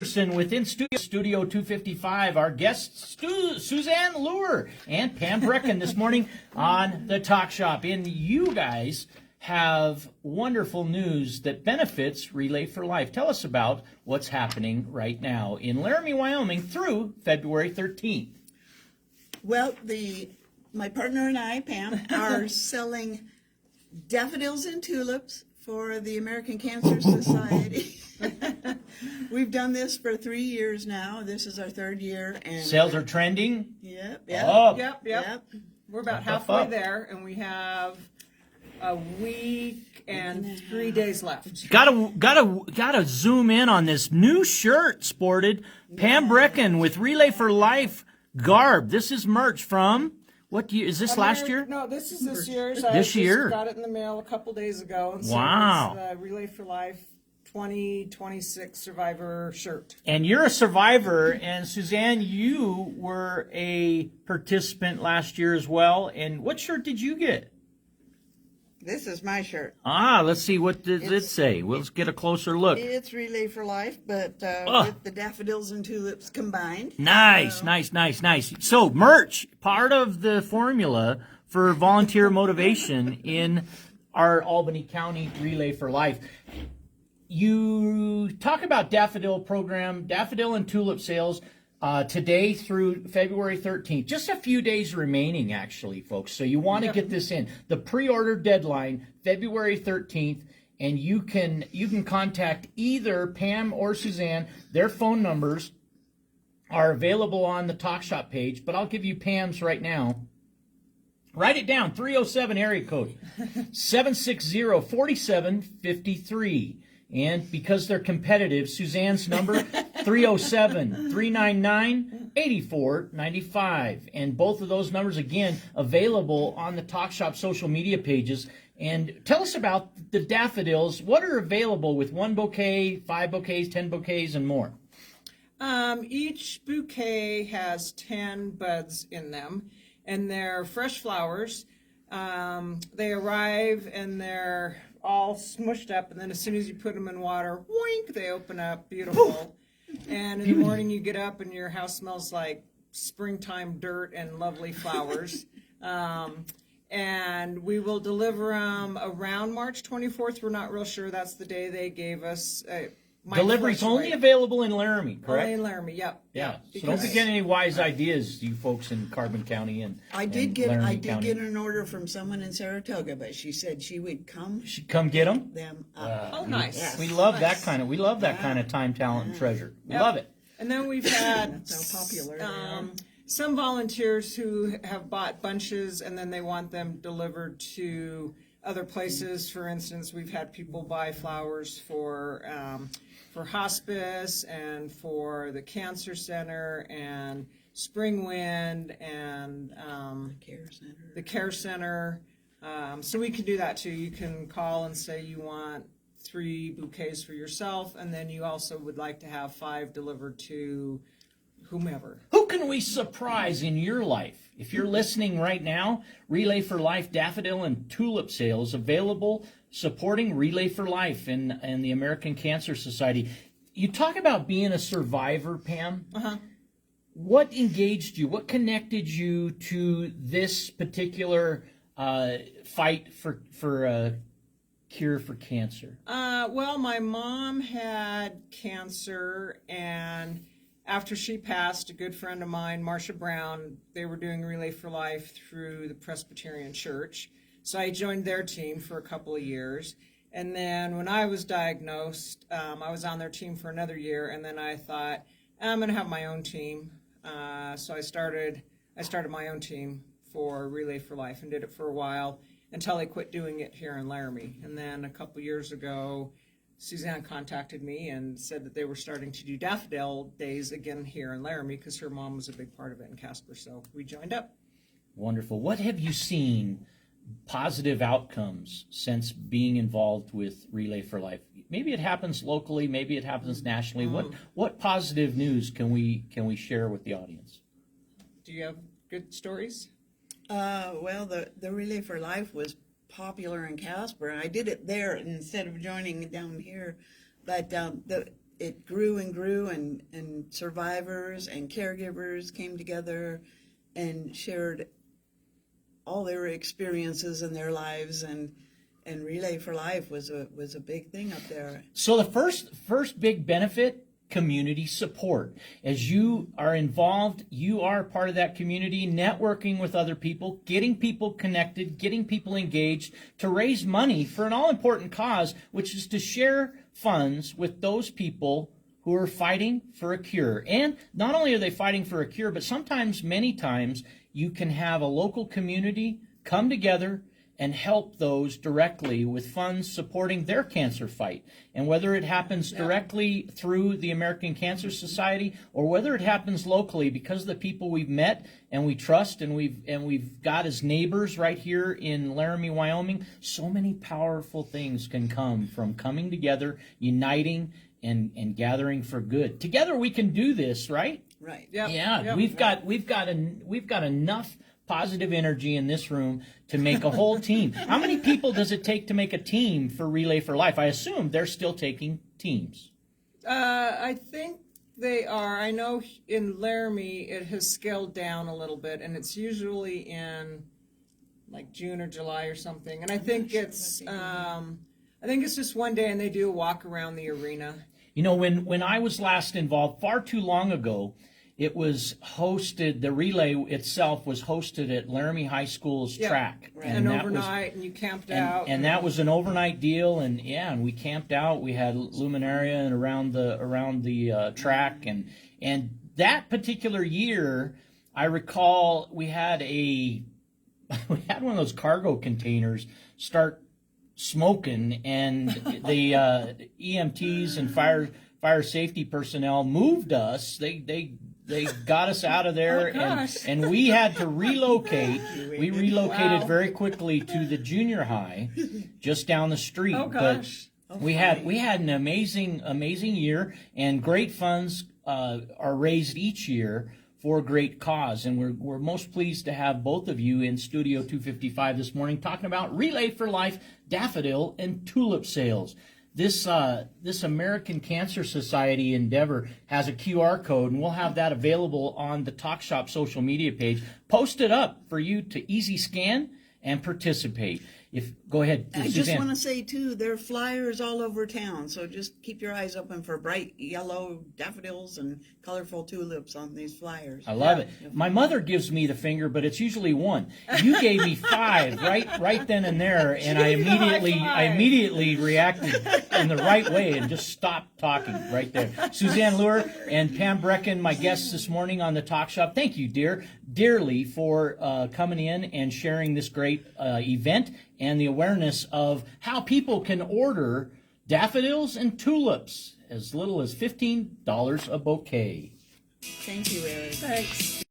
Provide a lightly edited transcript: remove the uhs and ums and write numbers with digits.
Within Studio 255, our guests Suzanne Lure and Pam Brecken this morning on the Talk Shop. And you guys have wonderful news that benefits Relay for Life. Tell us about what's happening right now in Laramie, Wyoming through February 13th. Well, my partner and I, Pam, are selling daffodils and tulips for the American Cancer Society. We've done this for 3 years now. This is our third year, and sales are trending. Yep. We're about halfway there, and we have a week and 3 days left. Gotta zoom in on this new shirt sported. Pam Brecken with Relay for Life garb. This is merch from what year? Is this last year? No, this is this year's. This year. I got it in the mail a couple days ago. And wow. So it's Relay for Life 2026 Survivor shirt. And you're a survivor, and Suzanne, you were a participant last year as well. And what shirt did you get? This is my shirt. Let's see, what does it say? Let's get a closer look. It's Relay for Life, but with the daffodils and tulips combined. Nice. So merch, part of the formula for volunteer motivation in our Albany County Relay for Life. You talk about daffodil program, daffodil and tulip sales today through February 13th. Just a few days remaining, actually, folks. So you want to get this in. The pre-order deadline, February 13th, and you can contact either Pam or Suzanne. Their phone numbers are available on the Talk Shop page, but I'll give you Pam's right now. Write it down, 307 area code, 760-4753. And because they're competitive, Suzanne's number, 307-399-8495. And both of those numbers, again, available on the Talk Shop social media pages. And tell us about the daffodils. What are available with 1 bouquet, 5 bouquets, 10 bouquets, and more? Each bouquet has 10 buds in them, and they're fresh flowers. They arrive and they're all smushed up, and then as soon as you put them in water, wink, they open up, beautiful. And in the morning you get up and your house smells like springtime dirt and lovely flowers. And we will deliver them around March 24th. We're not real sure. That's the day they gave us. Delivery's only available in Laramie, correct? Only in Laramie, yep. Yeah. So don't get any wise ideas, you folks in Carbon County and I did Laramie get County. an order from someone in Saratoga, but she said she would come. She'd come get them. Oh, nice. Yes. We love that kind of. We love that kind of time, talent, and treasure. We love it. And then we've had That's how popular they are. some volunteers who have bought bunches and then they want them delivered to other places. For instance, we've had people buy flowers for hospice and for the cancer center and Spring Wind and the care center. So we can do that too. You can call and say you want 3 bouquets for yourself, and then you also would like to have 5 delivered to whomever. Who can we surprise in your life? If you're listening right now, Relay for Life daffodil and tulip sales available, supporting Relay for Life and the American Cancer Society. You talk about being a survivor, Pam. What engaged you? What connected you to this particular fight for a cure for cancer? Well, my mom had cancer, and after she passed, a good friend of mine, Marcia Brown, they were doing Relay for Life through the Presbyterian Church. So I joined their team for a couple of years. And then when I was diagnosed, I was on their team for another year. And then I thought, I'm going to have my own team. So I started my own team for Relay for Life and did it for a while until I quit doing it here in Laramie. And then a couple years ago, Suzanne contacted me and said that they were starting to do daffodil days again here in Laramie because her mom was a big part of it in Casper. So we joined up. Wonderful. What have you seen positive outcomes since being involved with Relay for Life? Maybe it happens locally, maybe it happens nationally. What positive news can we share with the audience? Do you have good stories? Well, the Relay for Life was popular in Casper. I did it there instead of joining down here. But it grew and grew, and survivors and caregivers came together and shared all their experiences in their lives, and Relay for Life was a big thing up there. So the first big benefit, community support. As you are involved, you are part of that community, networking with other people, getting people connected, getting people engaged to raise money for an all-important cause, which is to share funds with those people who are fighting for a cure. And not only are they fighting for a cure, but sometimes, many times, you can have a local community come together and help those directly with funds supporting their cancer fight. And whether it happens directly through the American Cancer Society or whether it happens locally because of the people we've met and we trust and we've got as neighbors right here in Laramie, Wyoming, so many powerful things can come from coming together, uniting, and gathering for good. Together we can do this, right? Right. Yep. Yeah, Yep. we've got enough positive energy in this room to make a whole team. How many people does it take to make a team for Relay for Life? I assume they're still taking teams. I think they are. I know in Laramie it has scaled down a little bit, and it's usually in like June or July or something. And I think it's just one day, and they do a walk around the arena. You know, when I was last involved, far too long ago, it was hosted, the relay itself was hosted at Laramie High School's track. Right. And that was- overnight, and you camped out. And that was an overnight deal, and we camped out. We had luminaria and around the track, and that particular year, I recall we had one of those cargo containers start smoking, and the EMTs and fire safety personnel moved us. They got us out of there, and we had to relocate. We relocated very quickly to the junior high, just down the street. Oh, gosh. But we had an amazing year, and great funds are raised each year for a great cause. And we're most pleased to have both of you in Studio 255 this morning talking about Relay for Life, daffodil, and tulip sales. This American Cancer Society endeavor has a QR code, and we'll have that available on the Talk Shop social media page. Post it up for you to easy scan and participate. Go ahead, I Suzanne. just want to say, too, there are flyers all over town, so just keep your eyes open for bright yellow daffodils and colorful tulips on these flyers. I love it. My mother gives me the finger, but it's usually one. You gave me 5 right then and there, and I immediately reacted in the right way and just stopped talking right there. Suzanne Luer and Pam Brecken, my guests this morning on the Talk Shop. Thank you, dearly, for coming in and sharing this great event and the awareness of how people can order daffodils and tulips as little as $15 a bouquet. Thank you, Eric. Thanks.